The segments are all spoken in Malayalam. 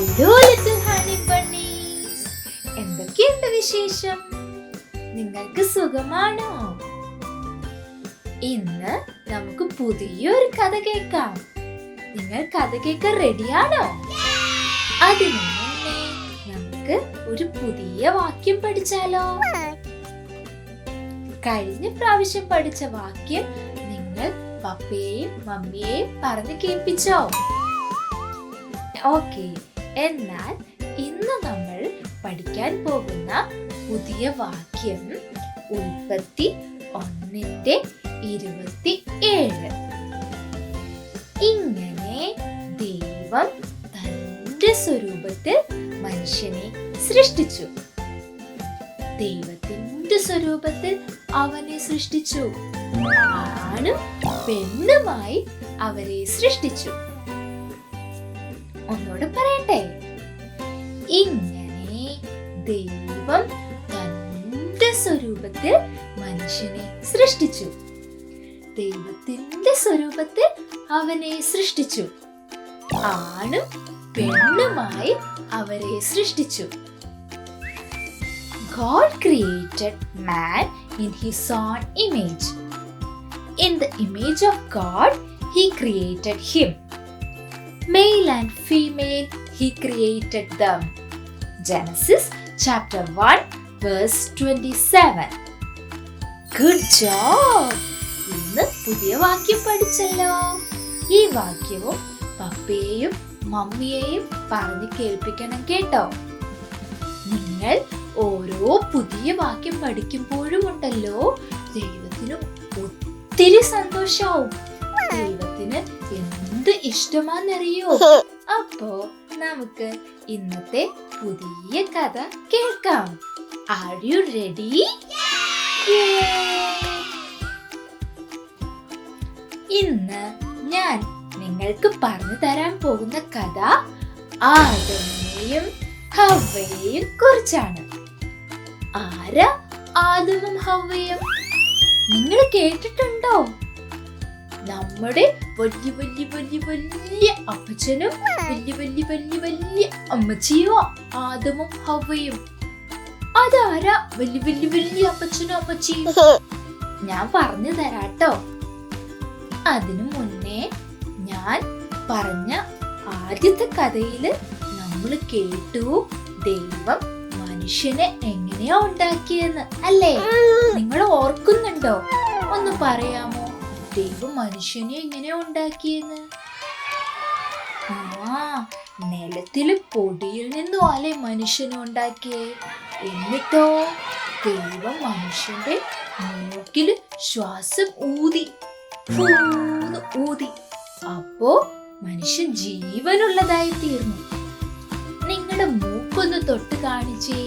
ഹലോ ലിറ്റിൽ ഹണി ബണ്ണീസ്, എന്തൊക്കെയുണ്ട് വിശേഷം? നിങ്ങൾക്ക് സുഖമാണോ? ഇന്ന് നമുക്ക് പുതിയൊരു കഥ കേൾക്കാം. നിങ്ങൾ കഥ കേൾക്കാൻ റെഡിയാണോ? അതിനു മുന്നേ നമുക്ക് ഒരു പുതിയ വാക്യം പഠിച്ചാലോ? കഴിഞ്ഞ പ്രാവശ്യം പഠിച്ച വാക്യം നിങ്ങൾ പപ്പയെയും മമ്മിയെയും പറഞ്ഞു കേൾപ്പിച്ചോ? ഓക്കെ, എന്നാൽ ഇന്ന് നമ്മൾ പഠിക്കാൻ പോകുന്ന പുതിയ വാക്യം ഉൽപ്പത്തി 1:27. ഇങ്ങനെ ദൈവം തന്റെ സ്വരൂപത്തിൽ മനുഷ്യനെ സൃഷ്ടിച്ചു. ദൈവത്തിന്റെ സ്വരൂപത്തിൽ അവനെ സൃഷ്ടിച്ചു. ആണും പെണ്ണുമായി അവരെ സൃഷ്ടിച്ചു. ഒന്നുകൂടെ പറയട്ടെ. ഇങ്ങനെ ദൈവം തന്റെ സ്വരൂപത്തിൽ മനുഷ്യനെ സൃഷ്ടിച്ചു. ദൈവത്തിന്റെ സ്വരൂപത്തിൽ അവനെ സൃഷ്ടിച്ചു. ആണും പെണ്ണുമായി അവരെ സൃഷ്ടിച്ചു. God created man in his own image. In the image of God, he created him. Male and female, he created them. Genesis chapter 1 verse 27. Good job! ഇന്ന് പുതിയ വാക്യം പഠിച്ചല്ലോ. ഈ വാക്യവും പപ്പയെയും മമ്മിയെയും പറഞ്ഞു കേൾപ്പിക്കണം കേട്ടോ. നിങ്ങൾ ഓരോ പുതിയ വാക്യം പഠിക്കുമ്പോഴും ഉണ്ടല്ലോ, ദൈവത്തിന് ഒത്തിരി സന്തോഷാവും. ദൈവത്തിന് എന്ത് ഇഷ്ടമാണെന്നറിയോ? അപ്പോ നമുക്ക് ഇന്നത്തെ പുതിയ കഥ കേൾക്കാം. Are you ready? ഇന്ന് ഞാൻ നിങ്ങൾക്ക് പറഞ്ഞു തരാൻ പോകുന്ന കഥ ആദമിനെയും ഹവ്വയെയും കുറിച്ചാണ്. ആരാ ആദമും ഹവ്വയും? നിങ്ങൾ കേട്ടിട്ടുണ്ടോ? നമ്മുടെ വലിയ വലിയ വലിയ വലിയ അപ്പച്ചനും വലിയ വലിയ വലിയ വലിയ അമ്മച്ചിയോ ആദമും ഹവ്വയും. അതാരാ വലിയ വലിയ വലിയ അപ്പച്ചനും അമ്മച്ചിയും? ഞാൻ പറഞ്ഞു തരാട്ടോ. അതിനു മുന്നേ ഞാൻ പറഞ്ഞ ആദ്യത്തെ കഥയില് നമ്മൾ കേട്ടു ദൈവം മനുഷ്യനെ എങ്ങനെയാ ഉണ്ടാക്കിയെന്ന്, അല്ലേ? നിങ്ങൾ ഓർക്കുന്നുണ്ടോ? ഒന്ന് പറയാമോ ദൈവം മനുഷ്യനെ എങ്ങനെയാ ഉണ്ടാക്കിയെന്ന്? നിലത്തില് പൊടിയിൽ നിന്നും അല്ലേ മനുഷ്യനെ ഉണ്ടാക്കിയേ? എന്നിട്ടോ ദൈവം മനുഷ്യന്റെ മൂക്കില് ശ്വാസം ഊതി ഊതി. അപ്പോ മനുഷ്യൻ ജീവനുള്ളതായി തീർന്നു. നിങ്ങളുടെ മൂക്കൊന്ന് തൊട്ട് കാണിച്ചേ.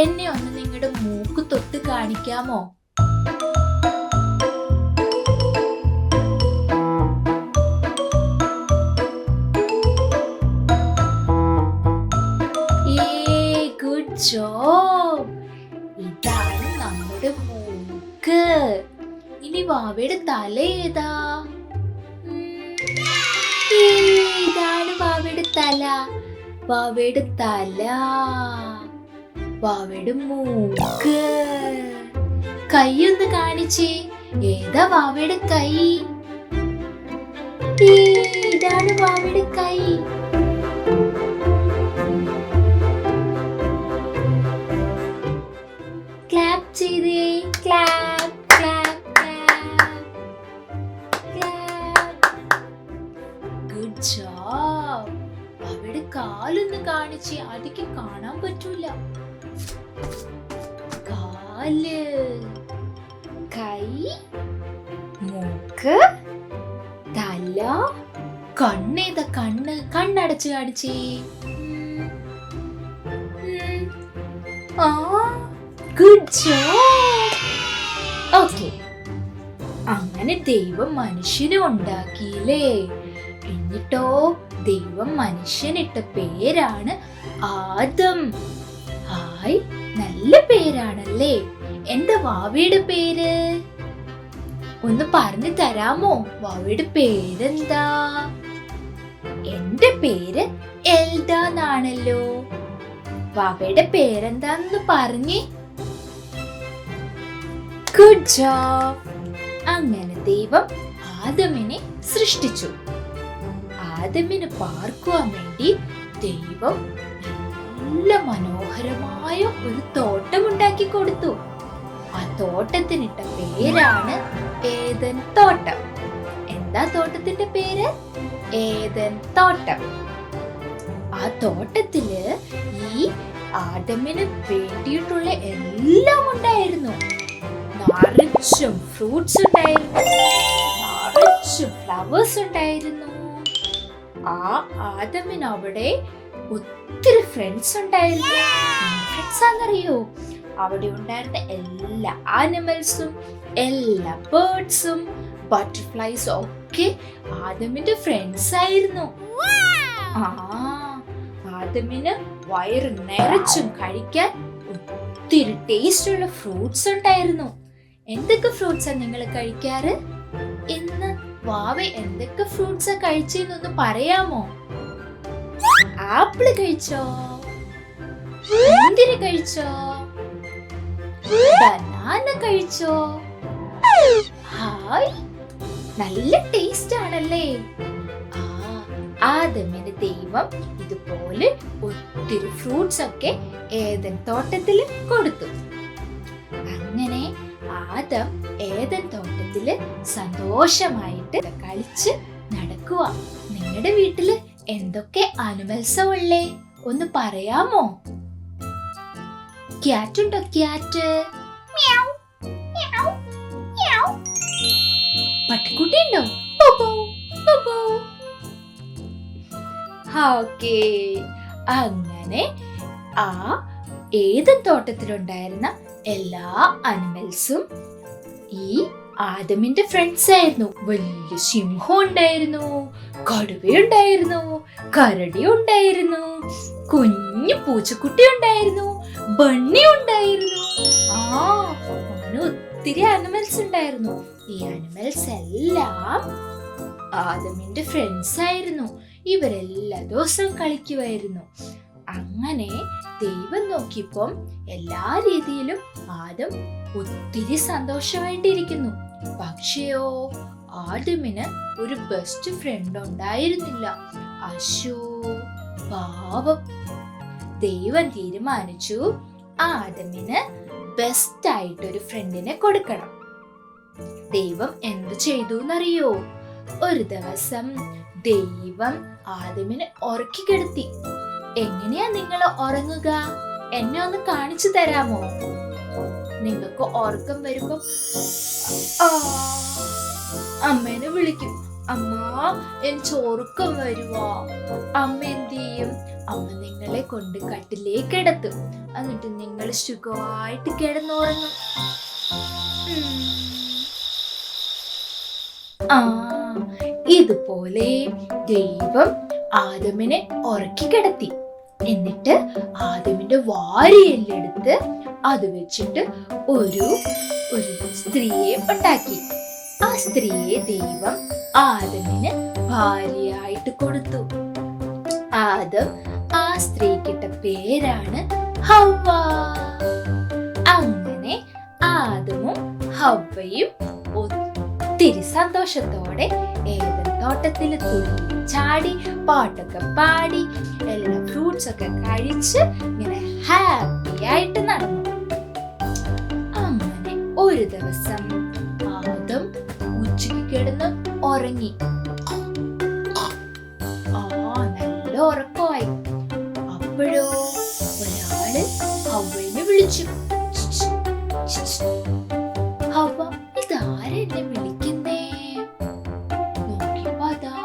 എന്നെ ഒന്ന് നിങ്ങളുടെ മൂക്ക് തൊട്ട് കാണിക്കാമോ? Good job. ഇതാണ് നമ്മുടെ മൂക്ക്. ഇനി വാവയുടെ തല ഏതാ? ഇതാണ് വാവയുടെ തല. വാവയുടെ തല, വാവയുടെ മൂക്ക്. കൈയൊന്ന് കാണിച്ചേ. ഏതാ വാവയുടെ കൈ? ഇതാണ് വാവയുടെ കൈ. ക്ലാപ്പ് ചെയ്തേ. Clap clap clap clap. Good job. അവിടെ കാലൊന്ന് കാണിച്ച് അടിക്ക് കാണാൻ പറ്റൂല. കാല്, കൈ, മൂക്ക്, തല, കണ്ണേതാ? കണ്ണടച്ച് കാണിച്ചേ. Good job. ഓക്കെ, അങ്ങനെ ദൈവം മനുഷ്യനെ ഉണ്ടാക്കിയില്ലേ? എന്നിട്ടോ ദൈവം മനുഷ്യനിട്ട പേരാണ് ആദം. ഹായ്, നല്ല പേരാണല്ലേ? എന്താ വാവയുടെ പേര്? ഒന്ന് പറഞ്ഞു തരാമോ? വാവയുടെ പേരെന്താ? എന്റെ പേര് എൽഡ എന്നാണല്ലോ. വാവയുടെ പേരെന്താന്ന് പറഞ്ഞേ. Good job. അങ്ങനെ ദൈവം ആദമിനെ സൃഷ്ടിച്ചു. ആദമിന് പാർക്കുവാൻ വേണ്ടി ദൈവം നല്ല മനോഹരമായ ഒരു തോട്ടം ഉണ്ടാക്കി കൊടുത്തു. ആ തോട്ടത്തിനിട്ട പേരാണ് ഏദൻ തോട്ടം. എന്താ തോട്ടത്തിന്റെ പേര്? ഏദൻ തോട്ടം. ആ തോട്ടത്തില് ഈ ആദമിന് വേണ്ടിയിട്ടുള്ള എല്ലാം ഉണ്ടായിരുന്നു. നിറച്ചും ഫ്രൂട്ട്സ് ഉണ്ടായിരുന്നു, നിറച്ചും ഫ്ലവേഴ്സ് ഉണ്ടായിരുന്നു. ആ ആദമിന് അവിടെ ഒത്തിരി ഫ്രണ്ട്സ് ഉണ്ടായിരുന്നു. ഫ്രണ്ട്സ് ആണെന്നറിയോ? അവിടെ ഉണ്ടായിരുന്ന എല്ലാ ആനിമൽസും എല്ലാ ബേർഡ്സും ബട്ടർഫ്ലൈസും ഒക്കെ ആദമിന്റെ ഫ്രണ്ട്സ് ആയിരുന്നു. ആദമിന് വയറ് നിറച്ചും കഴിക്കാൻ ഒത്തിരി ടേസ്റ്റ് ഉള്ള ഫ്രൂട്ട്സ് ഉണ്ടായിരുന്നു. എന്തൊക്കെ ഫ്രൂട്ട്സാ നിങ്ങൾ കഴിക്കാറ്? ഇന്ന് വാവ എന്തൊക്കെ ഫ്രൂട്ട്സാ കഴിച്ചെന്നൊന്ന് പറയാമോ? ആപ്പിള് കഴിച്ചോ? മുന്തിരി കഴിച്ചോ? ബനാന കഴിച്ചോ? ഹായ്, നല്ല ടേസ്റ്റ് ആണല്ലേ. ആദമിന് ദൈവം ഇതുപോലെ ഒത്തിരി ഫ്രൂട്ട്സ് ഒക്കെ ഏദൻ തോട്ടത്തിൽ കൊടുത്തു. അങ്ങനെ ആദം ഏദൻ തോട്ടത്തില് സന്തോഷമായിട്ട് കളിച്ച് നടക്കുക. നിങ്ങളുടെ വീട്ടില് എന്തൊക്കെ ആനിമൽസാ ഉള്ളേ? ഒന്ന് പറയാമോ? ക്യാറ്റ് ഉണ്ടോ? ക്യാറ്റ്. പട്ടിക്കുട്ടി ഉണ്ടോ? ഓക്കേ. അങ്ങനെ ആ ഏദൻ തോട്ടത്തിലുണ്ടായിരുന്ന എല്ലാ അനിമൽസും ഈ ആദമിന്റെ ഫ്രണ്ട്സ് ആയിരുന്നു. വലിയ സിംഹം ഉണ്ടായിരുന്നു, കടുവയുണ്ടായിരുന്നു, കരടി ഉണ്ടായിരുന്നു, കുഞ്ഞു പൂച്ചക്കുട്ടി ഉണ്ടായിരുന്നു, ബണ്ണി ഉണ്ടായിരുന്നു. അങ്ങനെ ഒത്തിരി അനിമൽസ് ഉണ്ടായിരുന്നു. ഈ അനിമൽസ് എല്ലാം ആദമിന്റെ ഫ്രണ്ട്സ് ആയിരുന്നു. ഇവരെല്ലാ ദിവസവും കളിക്കുമായിരുന്നു. അങ്ങനെ ദൈവം നോക്കിയപ്പം എല്ലാ രീതിയിലും ആദം ഒത്തിരി സന്തോഷമായിട്ടിരിക്കുന്നു. പക്ഷെയോ ആദമിന് ഒരു ബെസ്റ്റ് ഫ്രണ്ട് ഉണ്ടായിരുന്നില്ല. അശോ, പാവം. ദൈവം തീരുമാനിച്ചു ആദമിന് ബെസ്റ്റ് ആയിട്ടൊരു ഫ്രണ്ടിനെ കൊടുക്കണം. ദൈവം എന്ത് ചെയ്തു എന്നറിയോ? ഒരു ദിവസം ദൈവം ആദമിനെ ഉറക്കി കിടത്തി. എങ്ങനെയാ നിങ്ങൾ ഉറങ്ങുക? എന്നെ ഒന്ന് കാണിച്ചു തരാമോ? നിങ്ങൾക്ക് ഉറക്കം വരുമ്പോ അമ്മേനെ വിളിക്കും. അമ്മ, എനിക്ക് ഉറക്കം വരുവാ. അമ്മ എന്ത് ചെയ്യും? അമ്മ നിങ്ങളെ കൊണ്ട് കട്ടിലേക്ക് കിടത്തും. എന്നിട്ട് നിങ്ങൾ സുഖമായിട്ട് കിടന്നുറങ്ങും. ഇതുപോലെ ദൈവം ആദമിനെ ഉറക്കി കിടത്തി. എന്നിട്ട് ആദമിന്റെ വാരിയെല്ലെടുത്ത് അത് വെച്ചിട്ട് ഒരു സ്ത്രീയെ ഉണ്ടാക്കി. ആ സ്ത്രീയെ ദൈവം ആദമിന് ഭാര്യയായിട്ട് കൊടുത്തു. ആദം ആ സ്ത്രീക്കിട്ട പേരാണ് ഹവ്വ. അങ്ങനെ ആദമും ഹവ്വയും ഒത്തിരി സന്തോഷത്തോടെ ഏദൻ തോട്ടത്തിൽ ചാടി പാട്ടൊക്കെ പാടി എല്ലാ ഫ്രൂട്ട്സ് ഒക്കെ കഴിച്ച് ഇങ്ങനെ ഹാപ്പി ആയിട്ട് നടന്നു. അങ്ങനെ ഒരു ദിവസം ആദം ഉച്ചയ്ക്ക് കിടന്ന് ഉറങ്ങി. നല്ല ഉറക്കമായി. അപ്പോഴോ ഒരാള് ഹവ്വയെ വിളിച്ചു. ഹവ്വ, ഇതാരെന്നെ വിളിക്കുന്നേ? നോക്കിയപ്പോ അതാ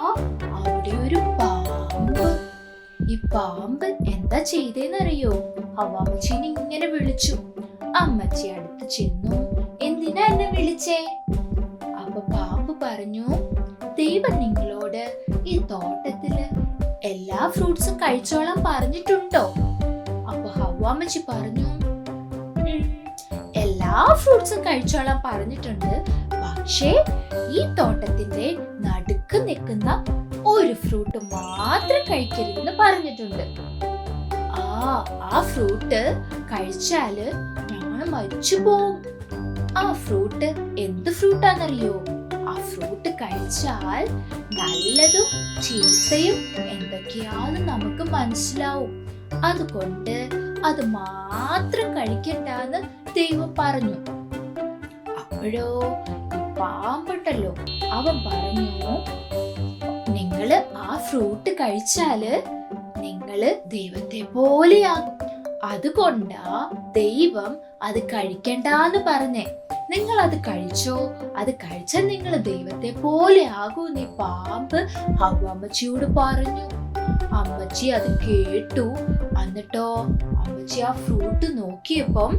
അവിടെ ഒരു പാമ്പ്. ഈ പാമ്പ് എന്താ ചെയ്തേന്നറിയോ? ഹവ്വാമ്മച്ചീനെ ഇങ്ങനെ വിളിച്ചു. അമ്മച്ചി അടുത്ത് ചെന്നു. എന്തിനാ എന്നെ വിളിച്ചേ? അപ്പൊ പാമ്പ് പറഞ്ഞു, ദൈവം നിങ്ങളോട് ഈ തോട്ടത്തില് എല്ലാ ഫ്രൂട്ട്സും കഴിച്ചോളാൻ പറഞ്ഞിട്ടുണ്ടോ? അപ്പൊ ഹവ്വാമ്മച്ചി പറഞ്ഞു, എല്ലാ ഫ്രൂട്ട്സും കഴിച്ചോളാൻ പറഞ്ഞിട്ടുണ്ട്. പക്ഷേ ഈ തോട്ടത്തിന്റെ നടുക്ക് നിൽക്കുന്ന ഒരു ഫ്രൂട്ട് മാത്രം കഴിക്കരുതെന്ന് പറഞ്ഞിട്ടുണ്ട്. ആ ഫ്രൂട്ട് കഴിച്ചാല് ഞങ്ങൾ മരിച്ചു പോവും. ആ ഫ്രൂട്ട് എന്ത് ഫ്രൂട്ടാന്നറിയോ? ആ ഫ്രൂട്ട് കഴിച്ചാൽ നല്ലതും ചീത്തയും എന്തൊക്കെയാന്ന് നമുക്ക് മനസ്സിലാവും. അതുകൊണ്ട് അത് മാത്രം കഴിക്കണ്ടെന്ന് ദൈവം പറഞ്ഞു. അപ്പോഴോ പാമ്പുണ്ടല്ലോ, അവൻ പറഞ്ഞു, നിങ്ങള് ആ ഫ്രൂട്ട് കഴിച്ചാല് നിങ്ങള് ദൈവത്തെ പോലെയാകും. അതുകൊണ്ടാ ദൈവം അത് കഴിക്കണ്ടെന്ന് പറഞ്ഞേ. നിങ്ങൾ അത് കഴിച്ചോ? അത് കഴിച്ചാൽ നിങ്ങൾ ദൈവത്തെ പോലെ ആകൂന്ന് പാമ്പ് അമ്മച്ചിയോട് പറഞ്ഞു. അമ്മച്ചി അത് കേട്ടു. എന്നിട്ടോ അമ്മച്ചി ആ ഫ്രൂട്ട് നോക്കിയപ്പം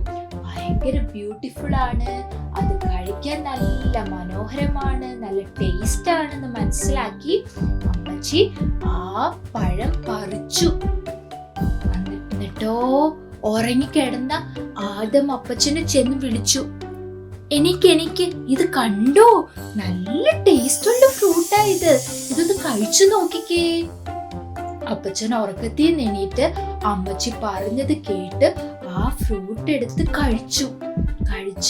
ഭയങ്കര ബ്യൂട്ടിഫുൾ ആണ്, അത് കഴിക്കാൻ നല്ല മനോഹരമാണ്, നല്ല ടേസ്റ്റ് ആണെന്ന് മനസ്സിലാക്കി അമ്മച്ചി ആ പഴം പറിച്ചു. എന്നിട്ടോ ഉറങ്ങിക്കിടന്ന ആദം അപ്പച്ചനെ ചെന്ന് വിളിച്ചു, എനിക്ക് ഇത് കണ്ടോ, നല്ല ടേസ്റ്റ് ഉള്ള ഫ്രൂട്ടാ ഇതൊന്ന് കഴിച്ചു നോക്കിക്കേ. അപ്പച്ചൻ ഉറക്കത്തിൽ എണീറ്റ് അമ്മച്ചി പറഞ്ഞത് കേട്ട് ആ ഫ്രൂട്ട് എടുത്ത് കഴിച്ചു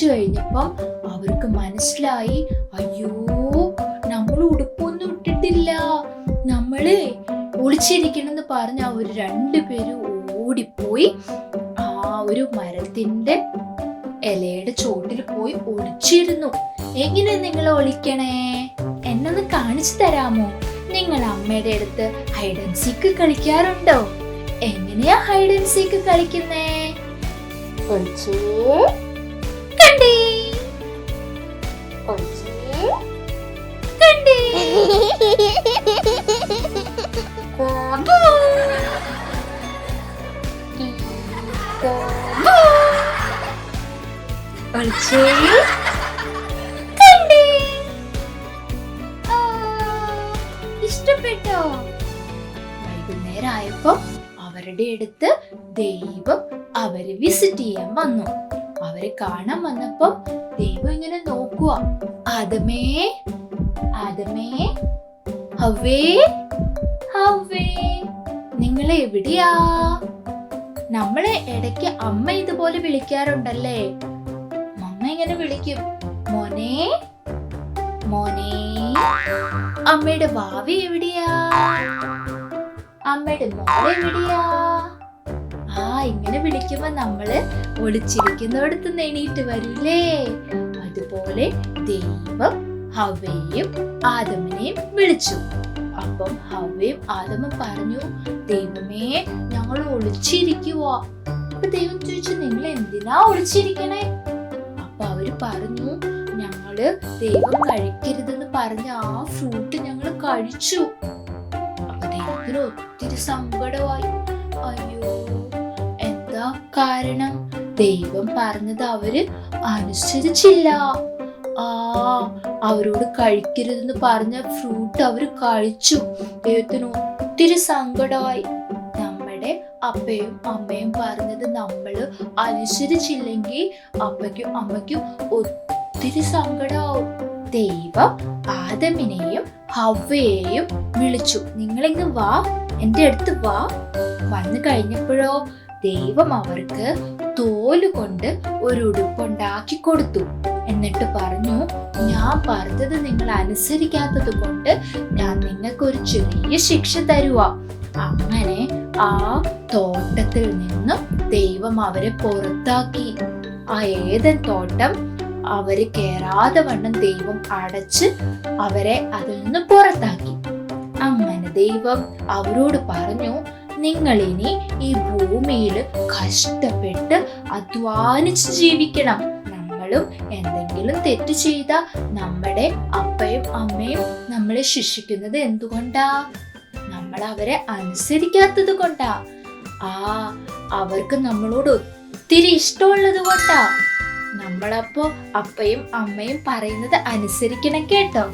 കഴിഞ്ഞപ്പം അവർക്ക് മനസ്സിലായി, അയ്യോ നമ്മൾ ഉടുപ്പൊന്നും ഇട്ടിട്ടില്ല, നമ്മള് ഒളിച്ചിരിക്കണമെന്ന് പറഞ്ഞ അവർ രണ്ടുപേരും ഓടിപ്പോയി ആ ഒരു മരത്തിന്റെ ഇലയുടെ ചോട്ടിൽ പോയി ഒളിച്ചിരുന്നു. എങ്ങനെ നിങ്ങൾ ഒളിക്കണേ? എന്നൊന്ന് കാണിച്ചു തരാമോ? നിങ്ങൾ അമ്മയുടെ അടുത്ത് ഹൈഡ് ആൻഡ് സീക്ക് കളിക്കാറുണ്ടോ? എങ്ങനെയാ ഹൈഡ് ആൻഡ് സീക്ക് കളിക്കുന്നേ? കണ്ടേ കണ്ടേ ഇഷ്ടപ്പെട്ടോ? വൈകുന്നേരമായപ്പോ അവരുടെ അടുത്ത് ദൈവം അവരെ വിസിറ്റ് ചെയ്യാൻ വന്നു. അവരെ കാണാൻ വന്നപ്പോ ദൈവം ഇങ്ങനെ നോക്കുക, ആദമേ ആദമേ, ഹവ്വേ ഹവ്വേ, നിങ്ങളെ എവിടെയാ? നമ്മളെ ഇടയ്ക്ക് അമ്മ ഇതുപോലെ വിളിക്കാറുണ്ടല്ലേ. അമ്മ ഇങ്ങനെ വിളിക്കും, മോനെ മോനെ. അമ്മയുടെ ഭാവി എവിടെയാ? അമ്മയുടെ മോളെ എവിടെയാ? ഇങ്ങനെ വിളിക്കുമ്പോ നമ്മള് ഒളിച്ചിരിക്കുന്നിടത്ത് എണീറ്റ് വരില്ലേ? അതുപോലെ ദൈവം ഹവ്വയെയും ആദമിനെയും വിളിച്ചു. അപ്പം ഹവ്വയും ആദമും പറഞ്ഞു, ദൈവമേ ഞങ്ങൾ ഒളിച്ചിരിക്കുവാ. അപ്പൊ ദൈവം ചോദിച്ചു, നിങ്ങൾ എന്തിനാ ഒളിച്ചിരിക്കണേ? അപ്പൊ അവര് പറഞ്ഞു, ഞങ്ങള് ദൈവം കഴിക്കരുതെന്ന് പറഞ്ഞ ആ ഫ്രൂട്ട് ഞങ്ങൾ കഴിച്ചു. അപ്പൊ ദൈവത്തിന് ഒത്തിരി സങ്കടമായി. അയ്യോ, എന്താ കാരണം? ദൈവം പറഞ്ഞത് അവര് അനുസരിച്ചില്ല. അവരോട് കഴിക്കരുതെന്ന് പറഞ്ഞ ഫ്രൂട്ട് അവര് കഴിച്ചു. ദൈവത്തിന് ഒത്തിരി സങ്കടമായി. നമ്മുടെ അപ്പയും അമ്മയും പറഞ്ഞത് നമ്മള് അനുസരിച്ചില്ലെങ്കിൽ അപ്പയ്ക്കും അമ്മയ്ക്കും ഒത്തിരി സങ്കടമാവും. ദൈവം ആദമിനെയും ഹവ്വയെയും വിളിച്ചു, നിങ്ങളിങ്ങ് വാ, എന്റെ അടുത്ത് വാ. വന്നു കഴിഞ്ഞപ്പോഴോ ദൈവം അവർക്ക് തോല് കൊണ്ട് ഒരു ഉടുപ്പുണ്ടാക്കി കൊടുത്തു. എന്നിട്ട് പറഞ്ഞു, ഞാൻ പറഞ്ഞത് നിങ്ങൾ അനുസരിക്കാത്തത് കൊണ്ട് ഞാൻ നിങ്ങൾക്ക് ഒരു ചെറിയ ശിക്ഷ തരുവാ. അങ്ങനെ ആ തോട്ടത്തിൽ നിന്നും ദൈവം അവരെ പുറത്താക്കി. ആ ഏദൻ തോട്ടം അവര് കേറാതെ വണ്ണം ദൈവം അടച്ച് അവരെ അതിൽ നിന്ന് പുറത്താക്കി. അങ്ങനെ ദൈവം അവരോട് പറഞ്ഞു, നിങ്ങൾ ഇനി ഈ ഭൂമിയിൽ കഷ്ടപ്പെട്ട് അധ്വാനിച്ച് ജീവിക്കണം. നമ്മളും എന്തെങ്കിലും തെറ്റ് ചെയ്ത നമ്മുടെ അപ്പയും അമ്മയും നമ്മളെ ശിക്ഷിക്കുന്നത് എന്തുകൊണ്ടാ? നമ്മൾ അവരെ അനുസരിക്കാത്തത് കൊണ്ടാ. അവർക്ക് നമ്മളോട് ഒത്തിരി ഇഷ്ടമുള്ളത് കൊണ്ടാ. നമ്മളപ്പോ അപ്പയും അമ്മയും പറയുന്നത് അനുസരിക്കണം കേട്ടോ.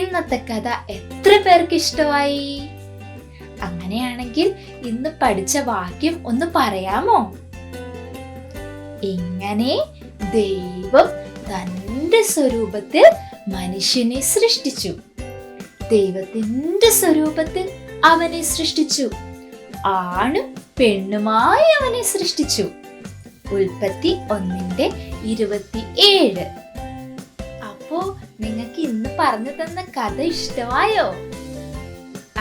ഇന്നത്തെ കഥ എത്ര പേർക്ക് ഇഷ്ടമായി? അങ്ങനെയാണെങ്കിൽ ഇന്ന് പഠിച്ച വാക്യം ഒന്ന് പറയാമോ? ഇങ്ങനെ ദൈവം തന്റെ സ്വരൂപത്തിൽ മനുഷ്യനെ സൃഷ്ടിച്ചു. ദൈവത്തിന്റെ സ്വരൂപത്തിൽ അവനെ സൃഷ്ടിച്ചു, ആണും പെണ്ണുമായി അവനെ സൃഷ്ടിച്ചു. ഉൽപ്പത്തി 1:27. അപ്പോ നിങ്ങൾക്ക് ഇന്ന് പറഞ്ഞു തന്ന കഥ ഇഷ്ടമായോ?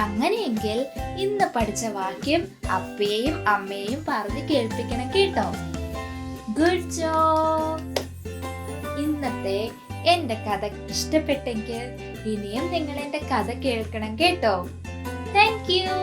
അങ്ങനെയെങ്കിൽ ഇന്ന് പഠിച്ച വാക്യം അപ്പയെയും അമ്മയെയും പറഞ്ഞ് കേൾപ്പിക്കണം കേട്ടോ. Good job. ഇന്നത്തെ എന്റെ കഥ ഇഷ്ടപ്പെട്ടെങ്കിൽ ഇനിയും നിങ്ങൾ എന്റെ കഥ കേൾക്കണം കേട്ടോ. Thank you.